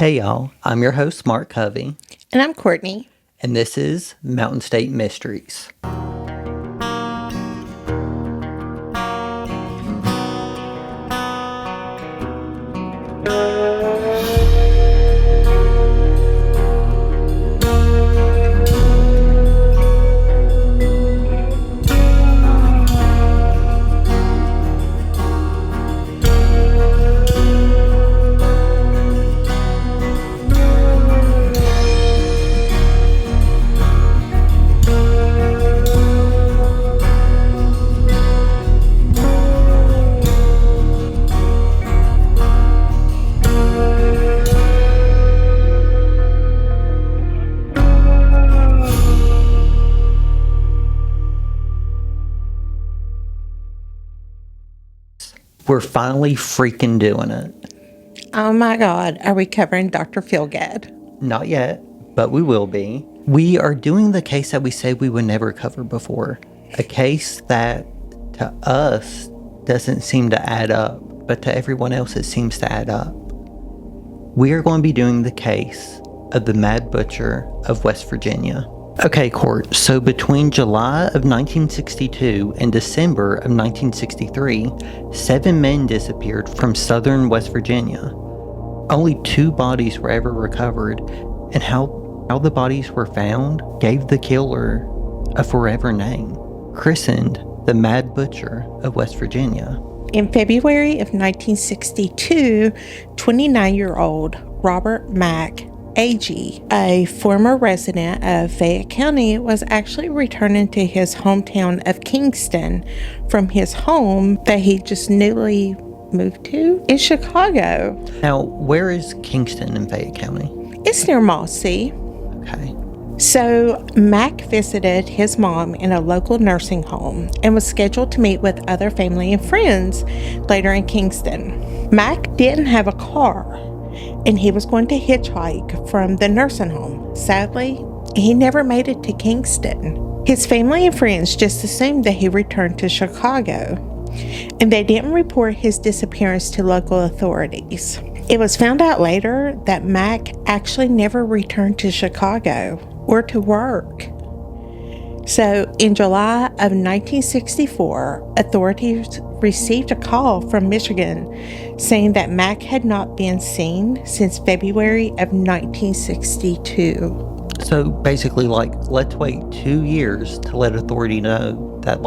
Hey y'all, I'm your host Mark Covey, And I'm Courtney. and this is Mountain State Mysteries. We're finally freaking doing it. Oh my God, are we covering Dr. Feelgood? Not yet, but we will be. We are doing the case that we said we would never cover before. A case that, to us, doesn't seem to add up, but to everyone else it seems to add up. We are going to be doing the case of the Mad Butcher of West Virginia. Okay, Court, so between July of 1962 and December of 1963, 7 men disappeared from southern West Virginia. Only 2 bodies were ever recovered, and how the bodies were found gave the killer a forever name, christened the Mad Butcher of West Virginia. In February of 1962, 29-year-old Robert Mack AG, a former resident of Fayette County, was actually returning to his hometown of Kingston from his home that he just newly moved to in Chicago. Now, where is Kingston in Fayette County? It's near Mossy. Okay. So Mack visited his mom in a local nursing home and was scheduled to meet with other family and friends later in Kingston. Mack didn't have a car, and he was going to hitchhike from the nursing home. Sadly, he never made it to Kingston. His family and friends just assumed that he returned to Chicago, and they didn't report his disappearance to local authorities. It was found out later that Mack actually never returned to Chicago or to work. So in July of 1964, authorities received a call from Michigan saying that Mack had not been seen since February of 1962. So basically, let's wait 2 years to let authority know that,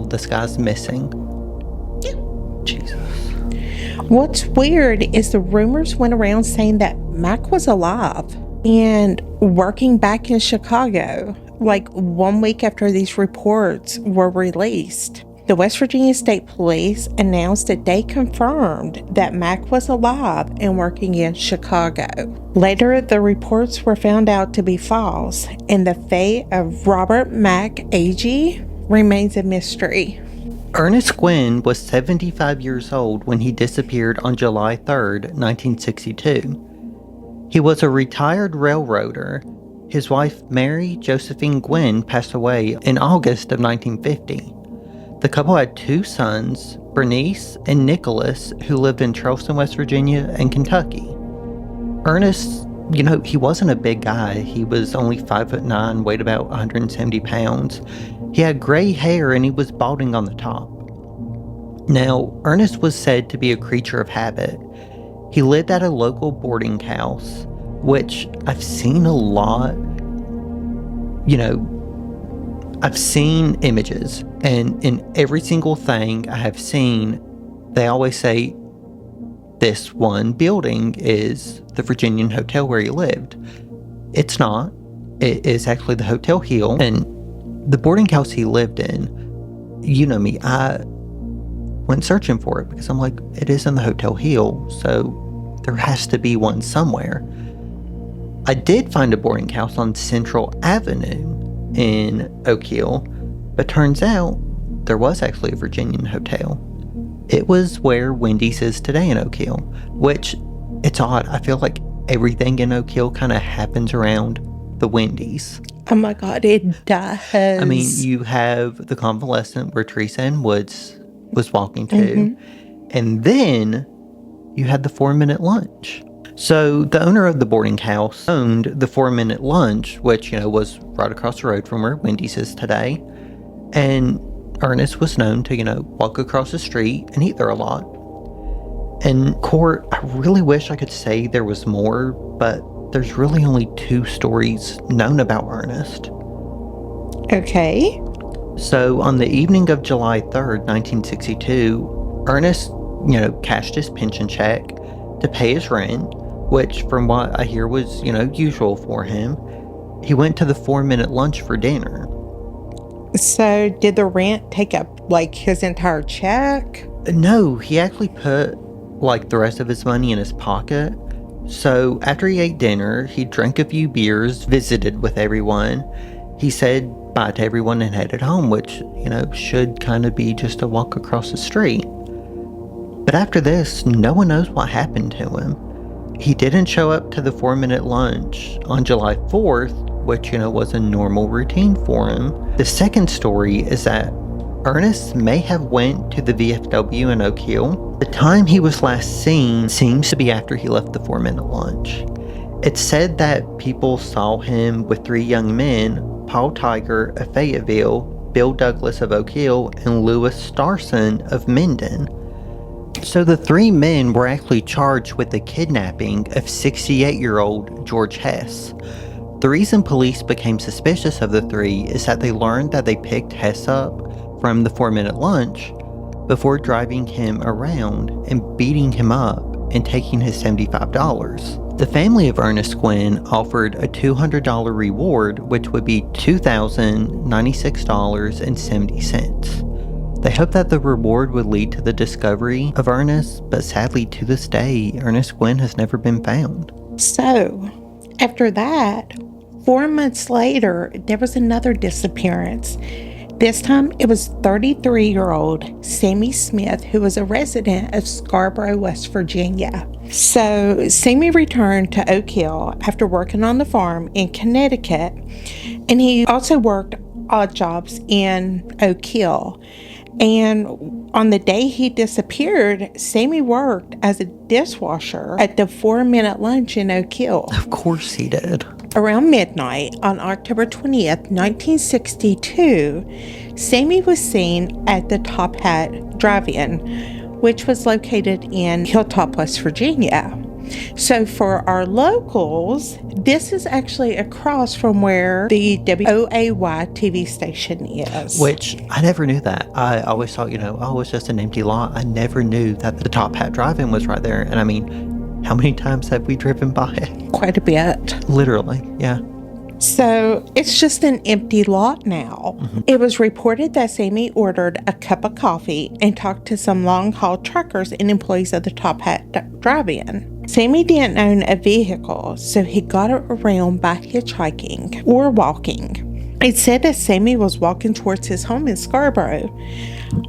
this guy's missing. Jesus. What's weird is the rumors went around saying that Mack was alive and working back in Chicago, 1 week after these reports were released. The West Virginia State Police announced that they confirmed that Mack was alive and working in Chicago. Later, the reports were found out to be false, and the fate of Robert Mack AG remains a mystery. Ernest Gwynn was 75 years old when he disappeared on July 3rd, 1962. He was a retired railroader. His wife, Mary Josephine Gwynn, passed away in August of 1950. The couple had 2 sons, Bernice and Nicholas, who lived in Charleston, West Virginia and Kentucky. Ernest, he wasn't a big guy. He was only 5'9", weighed about 170 pounds. He had gray hair and he was balding on the top. Now, Ernest was said to be a creature of habit. He lived at a local boarding house, which I've seen a lot. I've seen images, and in every single thing I have seen, they always say this one building is the Virginian Hotel where he lived. It's not. It is actually the Hotel Hill, and the boarding house he lived in, you know me, I went searching for it because I'm like, it is in the Hotel Hill, so there has to be one somewhere. I did find a boarding house on Central Avenue in Oak Hill, but turns out there was actually a Virginian hotel. It was where Wendy's is today in Oak Hill, which, it's odd. I feel like everything in Oak Hill kind of happens around the Wendy's. Oh my God, it does. I mean, you have the Convalescent where Teresa and Woods was walking to, and then you had the 4-minute lunch. So the owner of the boarding house owned the 4-minute lunch, which, was right across the road from where Wendy's is today. And Ernest was known to, walk across the street and eat there a lot. In court, I really wish I could say there was more, but there's really only 2 stories known about Ernest. Okay. So on the evening of July 3rd, 1962, Ernest, cashed his pension check to pay his rent, which from what I hear was, usual for him. He went to the 4-minute lunch for dinner. So did the rent take up his entire check? No, he actually put the rest of his money in his pocket. So after he ate dinner, he drank a few beers, visited with everyone. He said bye to everyone and headed home, which, should kind of be just a walk across the street. But after this, no one knows what happened to him. He didn't show up to the 4-minute lunch on July 4th, which, was a normal routine for him. The second story is that Ernest may have went to the VFW in Oak Hill. The time he was last seen seems to be after he left the 4-minute lunch. It's said that people saw him with 3 young men, Paul Tiger of Fayetteville, Bill Douglas of Oak Hill, and Louis Starson of Minden. So the 3 men were actually charged with the kidnapping of 68-year-old George Hess. The reason police became suspicious of the 3 is that they learned that they picked Hess up from the 4-minute lunch before driving him around and beating him up and taking his $75. The family of Ernest Gwynn offered a $200 reward, which would be $2,096.70. They hoped that the reward would lead to the discovery of Ernest, but sadly to this day, Ernest Gwynn has never been found. So, after that, 4 months later, there was another disappearance. This time, it was 33-year-old Sammy Smith, who was a resident of Scarborough, West Virginia. So, Sammy returned to Oak Hill after working on the farm in Connecticut, and he also worked odd jobs in Oak Hill. And on the day he disappeared, Sammy worked as a dishwasher at the 4-minute lunch in Oak Hill. Of course he did. Around midnight on October 20th, 1962, Sammy was seen at the Top Hat Drive-In, which was located in Hilltop, West Virginia. So for our locals, this is actually across from where the WOAY TV station is. Which, I never knew that. I always thought, oh, it's just an empty lot. I never knew that the Top Hat Drive-In was right there. And I mean, how many times have we driven by it? Quite a bit. Literally, yeah. So it's just an empty lot now. Mm-hmm. It was reported that Sammy ordered a cup of coffee and talked to some long-haul truckers and employees of the Top Hat Drive-In. Sammy didn't own a vehicle, so he got around by hitchhiking or walking. It said that Sammy was walking towards his home in Scarborough.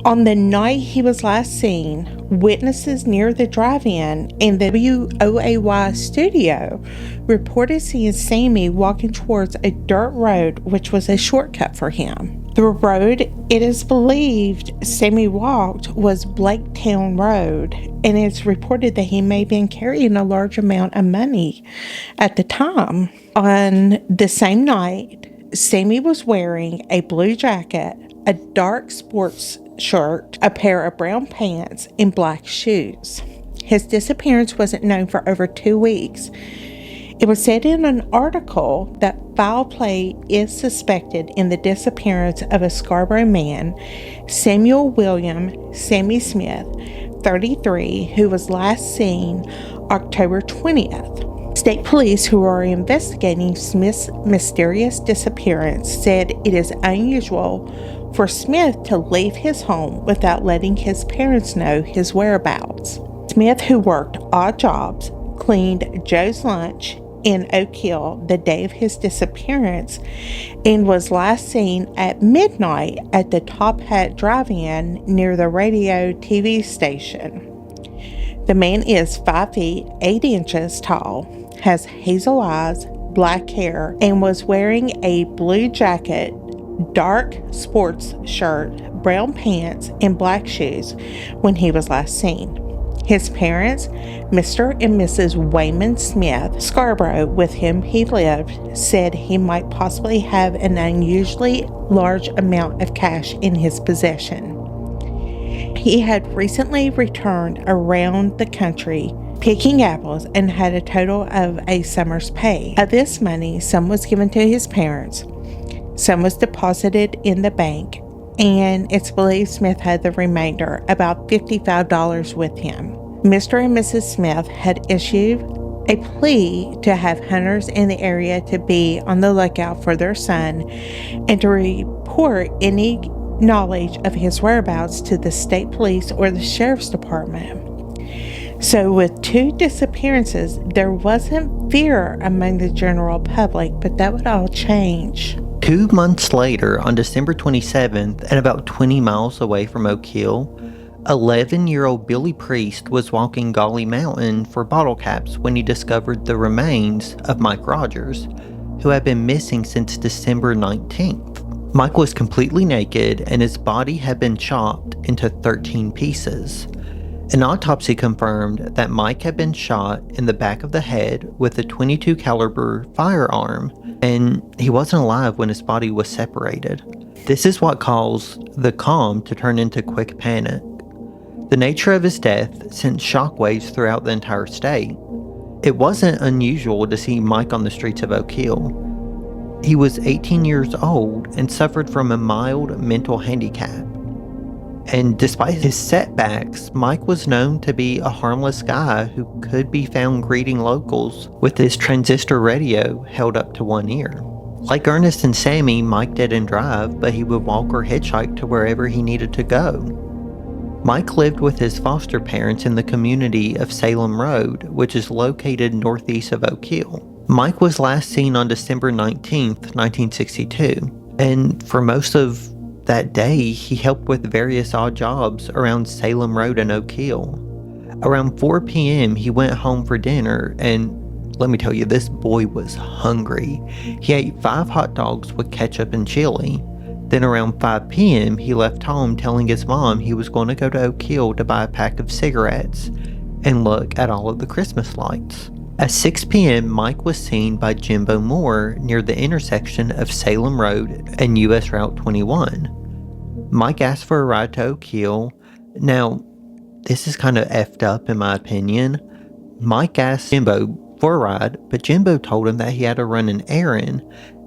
On the night he was last seen, witnesses near the drive-in in the WOAY studio reported seeing Sammy walking towards a dirt road, which was a shortcut for him. The road, it is believed Sammy walked, was Blaketown Road, and it's reported that he may have been carrying a large amount of money at the time. On the same night, Sammy was wearing a blue jacket, a dark sports shirt, a pair of brown pants, and black shoes. His disappearance wasn't known for over 2 weeks. It was said in an article that foul play is suspected in the disappearance of a Scarborough man, Samuel William Sammy Smith, 33, who was last seen October 20th. State police who are investigating Smith's mysterious disappearance said it is unusual for Smith to leave his home without letting his parents know his whereabouts. Smith, who worked odd jobs, cleaned Joe's lunch in Oak Hill the day of his disappearance and was last seen at midnight at the Top Hat Drive-In near the radio TV station. The man is 5 feet 8 inches tall, has hazel eyes, black hair, and was wearing a blue jacket, dark sports shirt, brown pants, and black shoes when he was last seen. His parents, Mr. and Mrs. Wayman Smith Scarborough, with whom he lived, said he might possibly have an unusually large amount of cash in his possession. He had recently returned around the country picking apples and had a total of a summer's pay. Of this money, some was given to his parents, some was deposited in the bank, and it's believed Smith had the remainder, about $55, with him. Mr. and Mrs. Smith had issued a plea to have hunters in the area to be on the lookout for their son and to report any knowledge of his whereabouts to the state police or the sheriff's department. So with 2 disappearances, there wasn't fear among the general public, but that would all change. 2 months later, on December 27th, and about 20 miles away from Oak Hill, 11-year-old Billy Priest was walking Gauley Mountain for bottle caps when he discovered the remains of Mike Rogers, who had been missing since December 19th. Mike was completely naked and his body had been chopped into 13 pieces. An autopsy confirmed that Mike had been shot in the back of the head with a .22 caliber firearm, and he wasn't alive when his body was separated. This is what caused the calm to turn into quick panic. The nature of his death sent shockwaves throughout the entire state. It wasn't unusual to see Mike on the streets of Oak Hill. He was 18 years old and suffered from a mild mental handicap. And despite his setbacks, Mike was known to be a harmless guy who could be found greeting locals with his transistor radio held up to one ear. Like Ernest and Sammy, Mike didn't drive, but he would walk or hitchhike to wherever he needed to go. Mike lived with his foster parents in the community of Salem Road, which is located northeast of Oak Hill. Mike was last seen on December 19th, 1962, and for most of that day, he helped with various odd jobs around Salem Road and Oak Hill. Around 4 p.m., he went home for dinner, and let me tell you, this boy was hungry. He ate 5 hot dogs with ketchup and chili. Then around 5 p.m., he left home telling his mom he was going to go to Oak Hill to buy a pack of cigarettes and look at all of the Christmas lights. At 6 p.m., Mike was seen by Jimbo Moore near the intersection of Salem Road and U.S. Route 21. Mike asked for a ride to Oak Hill. Now, this is kind of effed up in my opinion. Mike asked Jimbo for a ride, but Jimbo told him that he had to run an errand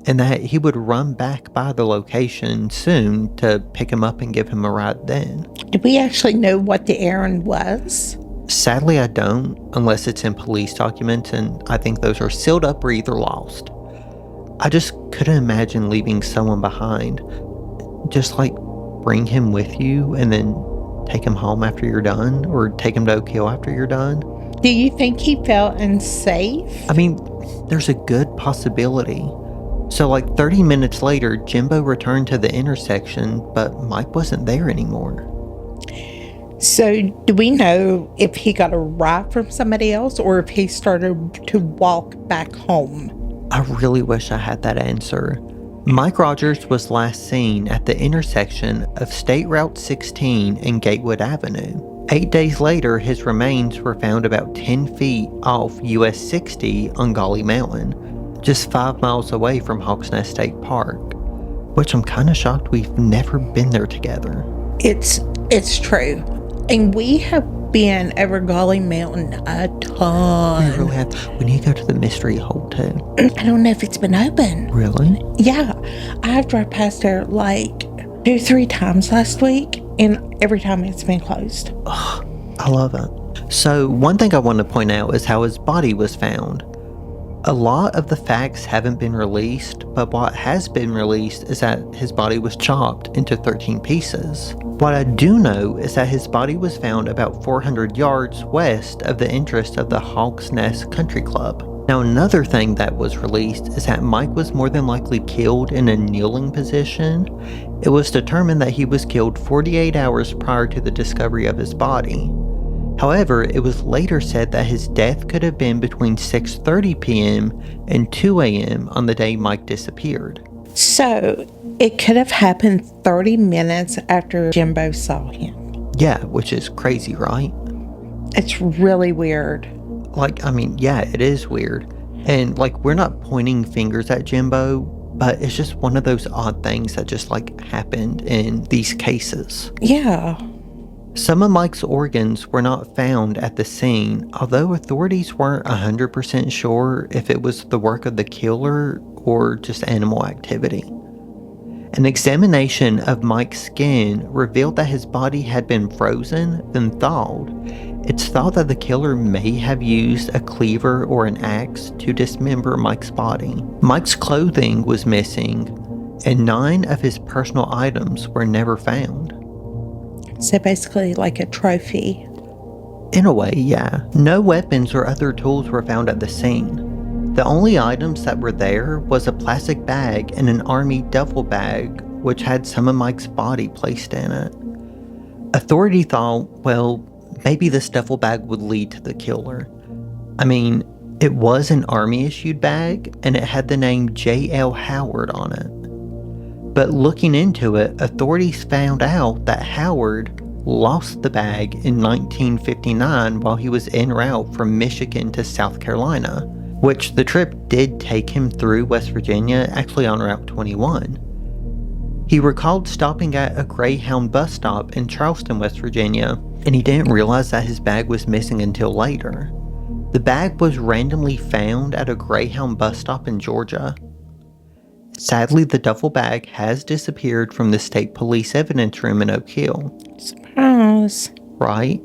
and that he would run back by the location soon to pick him up and give him a ride then. Do we actually know what the errand was? Sadly, I don't, unless it's in police documents, and I think those are sealed up or either lost. I just couldn't imagine leaving someone behind. Just like bring him with you and then take him home after you're done, or take him to Oak Hill after you're done. Do you think he felt unsafe? I mean, there's a good possibility. So like 30 minutes later, Jimbo returned to the intersection, but Mike wasn't there anymore. So do we know if he got a ride from somebody else or if he started to walk back home? I really wish I had that answer. Mike Rogers was last seen at the intersection of State Route 16 and Gatewood Avenue. 8 days later, his remains were found about 10 feet off US 60 on Gauley Mountain, just 5 miles away from Hawks Nest State Park, which I'm kind of shocked we've never been there together. It's true. And we have been over Gauley Mountain a ton. We really have. We need to go to the mystery hole too. I don't know if it's been open. Really? Yeah. I've driven past there like 2-3 times last week, and every time it's been closed. Oh, I love it. So one thing I want to point out is how his body was found. A lot of the facts haven't been released, but what has been released is that his body was chopped into 13 pieces. What I do know is that his body was found about 400 yards west of the entrance of the Hawks Nest Country Club. Now, another thing that was released is that Mike was more than likely killed in a kneeling position. It was determined that he was killed 48 hours prior to the discovery of his body. However, it was later said that his death could have been between 6:30 p.m. and 2 a.m. on the day Mike disappeared. So, it could have happened 30 minutes after Jimbo saw him. Yeah, which is crazy, right? It's really weird. Yeah, it is weird. And, we're not pointing fingers at Jimbo, but it's just one of those odd things that just, happened in these cases. Yeah. Some of Mike's organs were not found at the scene, although authorities weren't 100% sure if it was the work of the killer or just animal activity. An examination of Mike's skin revealed that his body had been frozen, then thawed. It's thought that the killer may have used a cleaver or an axe to dismember Mike's body. Mike's clothing was missing, and 9 of his personal items were never found. So basically like a trophy. In a way, yeah. No weapons or other tools were found at the scene. The only items that were there was a plastic bag and an army duffel bag, which had some of Mike's body placed in it. Authority thought, well, maybe this duffel bag would lead to the killer. It was an army-issued bag, and it had the name J.L. Howard on it. But looking into it, authorities found out that Howard lost the bag in 1959 while he was en route from Michigan to South Carolina, which the trip did take him through West Virginia, actually on Route 21. He recalled stopping at a Greyhound bus stop in Charleston, West Virginia, and he didn't realize that his bag was missing until later. The bag was randomly found at a Greyhound bus stop in Georgia. Sadly, the duffel bag has disappeared from the state police evidence room in Oak Hill. Surprise. Right?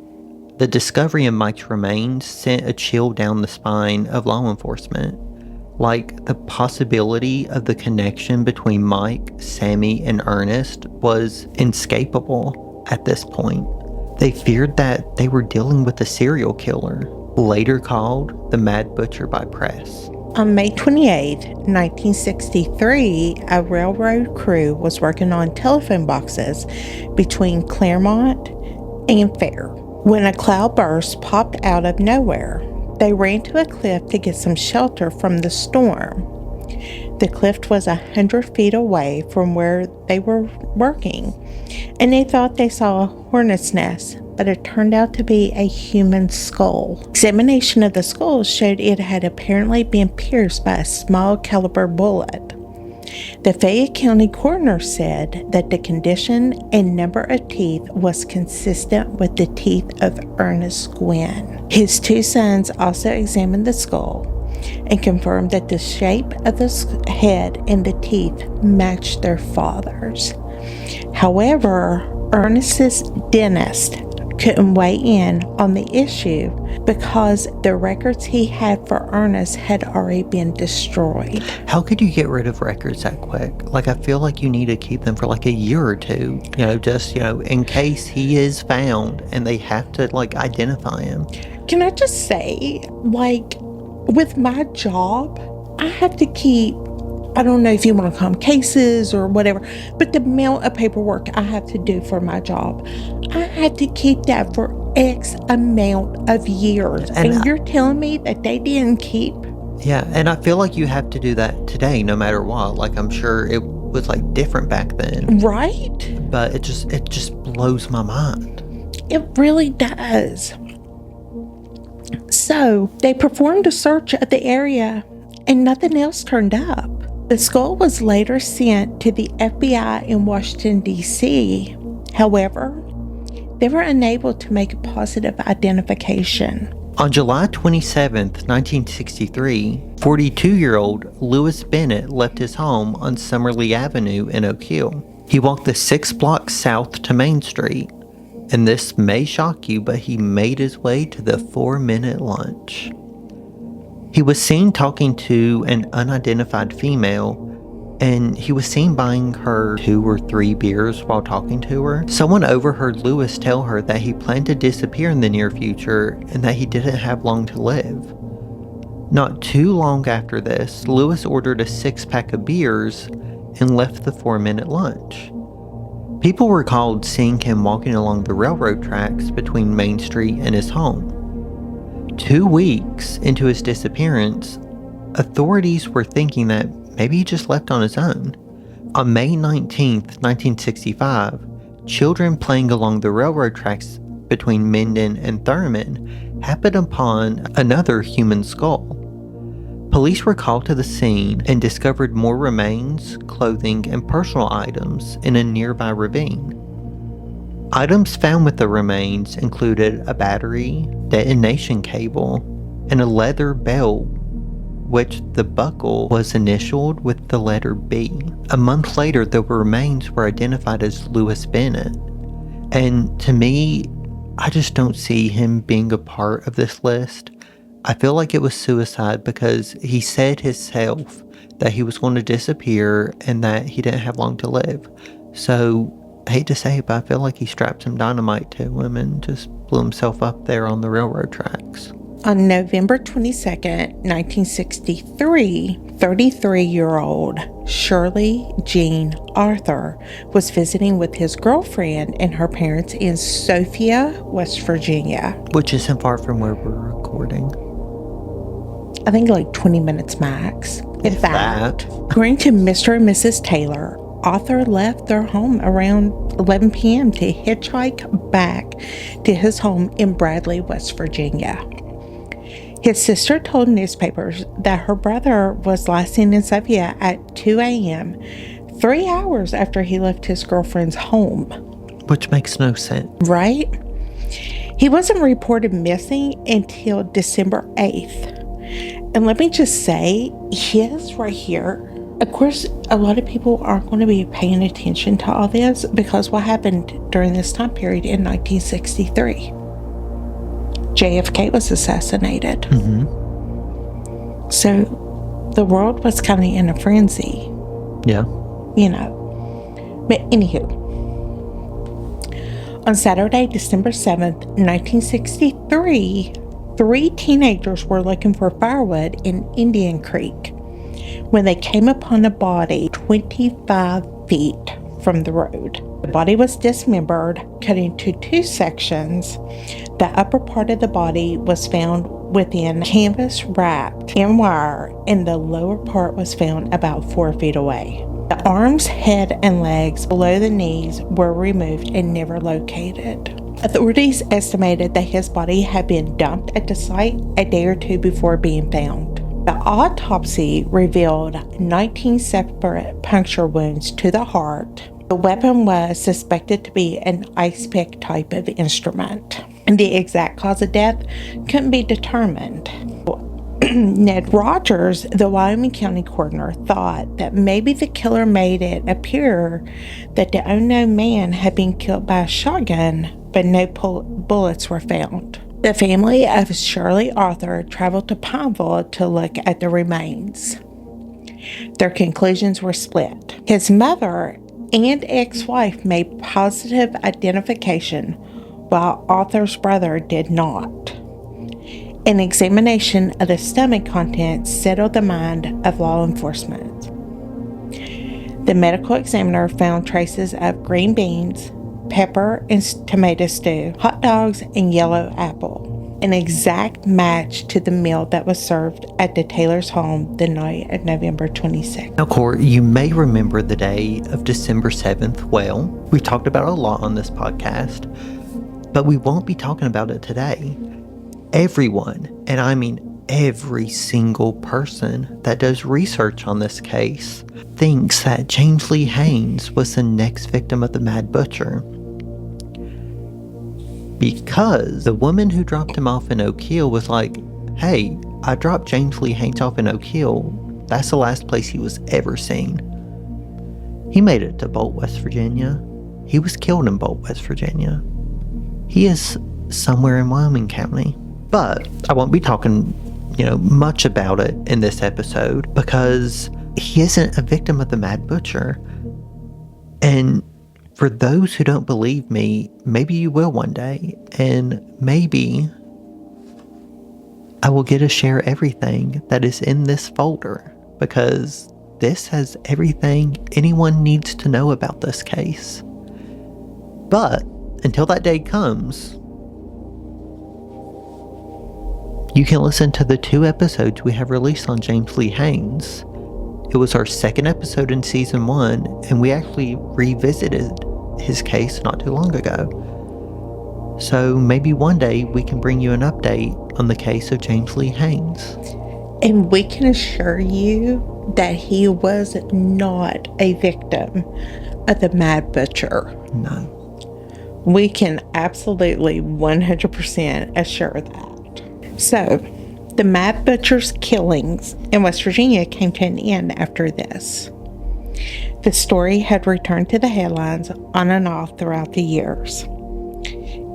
The discovery of Mike's remains sent a chill down the spine of law enforcement. The possibility of the connection between Mike, Sammy, and Ernest was inescapable at this point. They feared that they were dealing with a serial killer, later called the Mad Butcher by press. On May 28, 1963, a railroad crew was working on telephone boxes between Claremont and Fair when a cloudburst popped out of nowhere. They ran to a cliff to get some shelter from the storm. The cliff was 100 feet away from where they were working, and they thought they saw a hornet's nest, but it turned out to be a human skull. Examination of the skull showed it had apparently been pierced by a small caliber bullet. The Fayette County coroner said that the condition and number of teeth was consistent with the teeth of Ernest Gwynn. His 2 sons also examined the skull and confirmed that the shape of the head and the teeth matched their father's. However, Ernest's dentist couldn't weigh in on the issue because the records he had for Ernest had already been destroyed. How could you get rid of records that quick? I feel like you need to keep them for a year or two, in case he is found and they have to identify him. Can I just say, with my job, I have to keep, I don't know if you want to call them cases or whatever, but the amount of paperwork I have to do for my job, I had to keep that for X amount of years. And you're telling me that they didn't keep? Yeah, and I feel like you have to do that today no matter what. I'm sure it was different back then. Right? But it just blows my mind. It really does. So they performed a search of the area and nothing else turned up. The skull was later sent to the FBI in Washington, D.C. However, they were unable to make a positive identification. On July 27, 1963, 42-year-old Lewis Bennett left his home on Summerlee Avenue in Oak Hill. He walked the 6 blocks south to Main Street. And this may shock you, but he made his way to the 4-minute lunch. He was seen talking to an unidentified female, and he was seen buying her 2 or 3 beers while talking to her. Someone overheard Lewis tell her that he planned to disappear in the near future and that he didn't have long to live. Not too long after this, Lewis ordered a 6-pack of beers and left the 4-minute lunch. People recalled seeing him walking along the railroad tracks between Main Street and his home. 2 weeks into his disappearance, authorities were thinking that maybe he just left on his own. On May 19, 1965, children playing along the railroad tracks between Minden and Thurman happened upon another human skull. Police were called to the scene and discovered more remains, clothing, and personal items in a nearby ravine. Items found with the remains included a battery, detonation cable, and a leather belt, which the buckle was initialed with the letter B. A month later, the remains were identified as Louis Bennett. And to me, I just don't see him being a part of this list. I feel like it was suicide because he said himself that he was going to disappear and that he didn't have long to live. So, I hate to say it, but I feel like he strapped some dynamite to him and just blew himself up there on the railroad tracks. On November 22nd, 1963, 33-year-old Shirley Jean Arthur was visiting with his girlfriend and her parents in Sophia, West Virginia. Which isn't far from where we're recording. I think like 20 minutes max. In fact, according to Mr. and Mrs. Taylor, Arthur left their home around 11 p.m. to hitchhike back to his home in Bradley, West Virginia. His sister told newspapers that her brother was last seen in Sophia at 2 a.m., 3 hours after he left his girlfriend's home. Which makes no sense. Right? He wasn't reported missing until December 8th. And let me just say, his right here, of course, a lot of people aren't going to be paying attention to all this because what happened during this time period in 1963? JFK was assassinated. Mm-hmm. So the world was kind of in a frenzy. Yeah. You know. But anywho, on Saturday, December 7th, 1963, 3 teenagers were looking for firewood in Indian Creek when they came upon a body 25 feet from the road. The body was dismembered, cut into 2 sections. The upper part of the body was found within canvas wrapped in wire, and the lower part was found about 4 feet away. The arms, head, and legs below the knees were removed and never located. Authorities estimated that his body had been dumped at the site a day or 2 before being found. The autopsy revealed 19 separate puncture wounds to the heart. The weapon was suspected to be an ice pick type of instrument, and the exact cause of death couldn't be determined. Ned Rogers, the Wyoming County coroner, thought that maybe the killer made it appear that the unknown man had been killed by a shotgun, but no bullets were found. The family of Shirley Arthur traveled to Pineville to look at the remains. Their conclusions were split. His mother and ex-wife made positive identification, while Arthur's brother did not. An examination of the stomach contents settled the mind of law enforcement. The medical examiner found traces of green beans, pepper and tomato stew, hot dogs, and yellow apple. An exact match to the meal that was served at the Taylor's home the night of November 26th. Now, Cor, you may remember the day of December 7th well. We talked about it a lot on this podcast, but we won't be talking about it today. Everyone, and I mean every single person that does research on this case, thinks that James Lee Haynes was the next victim of the Mad Butcher. Because the woman who dropped him off in Oak Hill was like, hey, I dropped James Lee Haynes off in Oak Hill. That's the last place he was ever seen. He made it to Bolt, West Virginia. He was killed in Bolt, West Virginia. He is somewhere in Wyoming County. But I won't be talking, much about it in this episode because he isn't a victim of the Mad Butcher. And for those who don't believe me, maybe you will one day, and maybe I will get to share everything that is in this folder, because this has everything anyone needs to know about this case. But until that day comes, you can listen to the 2 episodes we have released on James Lee Haynes. It was our 2nd episode in season 1, and we actually revisited his case not too long ago. So maybe one day we can bring you an update on the case of James Lee Haynes. And we can assure you that he was not a victim of the Mad Butcher. No. We can absolutely 100% assure that. So, the Mad Butcher's killings in West Virginia came to an end after this. The story had returned to the headlines on and off throughout the years.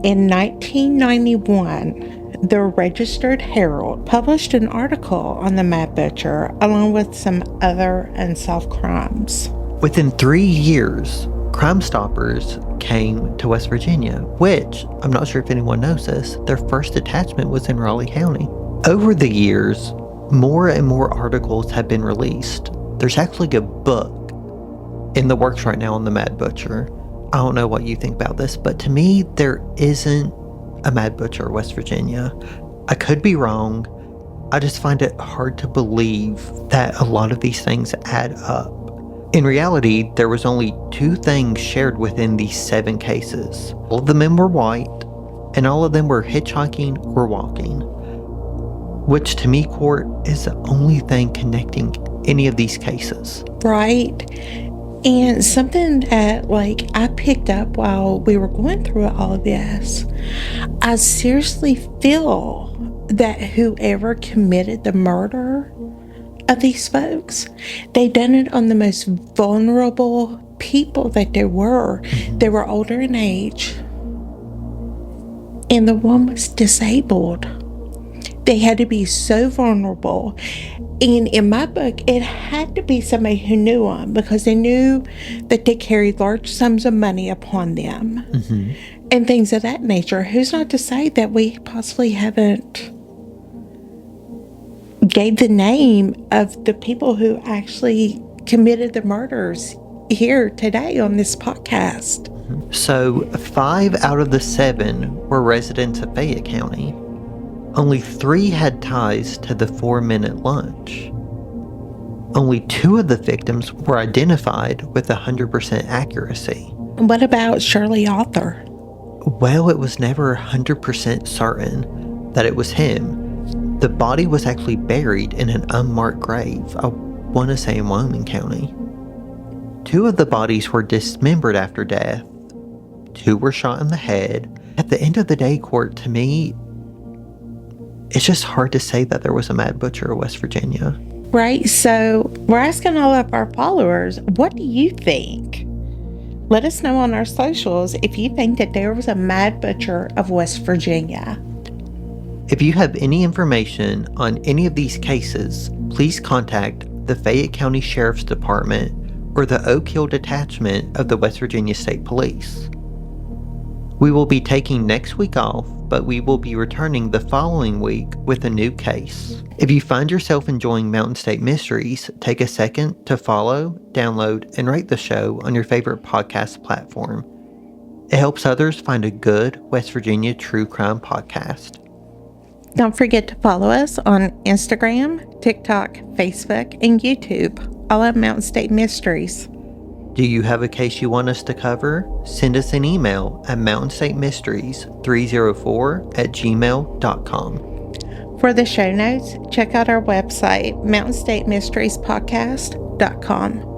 In 1991, the Registered Herald published an article on the Mad Butcher along with some other unsolved crimes. Within 3 years, Crime Stoppers came to West Virginia, which, I'm not sure if anyone knows this, their first detachment was in Raleigh County. Over the years, more and more articles have been released. There's actually a book in the works right now on the Mad Butcher. I don't know what you think about this, but to me, there isn't a Mad Butcher, West Virginia. I could be wrong. I just find it hard to believe that a lot of these things add up. In reality, there was only 2 things shared within these 7 cases. All of the men were white, and all of them were hitchhiking or walking. Which to me, Court, is the only thing connecting any of these cases. Right? And something that, I picked up while we were going through all of this, I seriously feel that whoever committed the murder of these folks, they done it on the most vulnerable people that there were. Mm-hmm. They were older in age, and the one was disabled. They had to be so vulnerable. And in my book, it had to be somebody who knew them, because they knew that they carried large sums of money upon them, Mm-hmm. and things of that nature. Who's not to say that we possibly haven't gave the name of the people who actually committed the murders here today on this podcast? So 5 out of the 7 were residents of Fayette County. Only 3 had ties to the 4-minute lunch. Only 2 of the victims were identified with 100% accuracy. And what about Shirley Arthur? Well, it was never 100% certain that it was him. The body was actually buried in an unmarked grave, I want to say in Wyoming County. 2 of the bodies were dismembered after death. 2 were shot in the head. At the end of the day, Court, to me, it's just hard to say that there was a Mad Butcher of West Virginia. Right, so we're asking all of our followers, what do you think? Let us know on our socials if you think that there was a Mad Butcher of West Virginia. If you have any information on any of these cases, please contact the Fayette County Sheriff's Department or the Oak Hill Detachment of the West Virginia State Police. We will be taking next week off, but we will be returning the following week with a new case. If you find yourself enjoying Mountain State Mysteries, take a second to follow, download, and rate the show on your favorite podcast platform. It helps others find a good West Virginia true crime podcast. Don't forget to follow us on Instagram, TikTok, Facebook, and YouTube, all at Mountain State Mysteries. Do you have a case you want us to cover? Send us an email at mountainstatemysteries304@gmail.com. For the show notes, check out our website, mountainstatemysteriespodcast.com.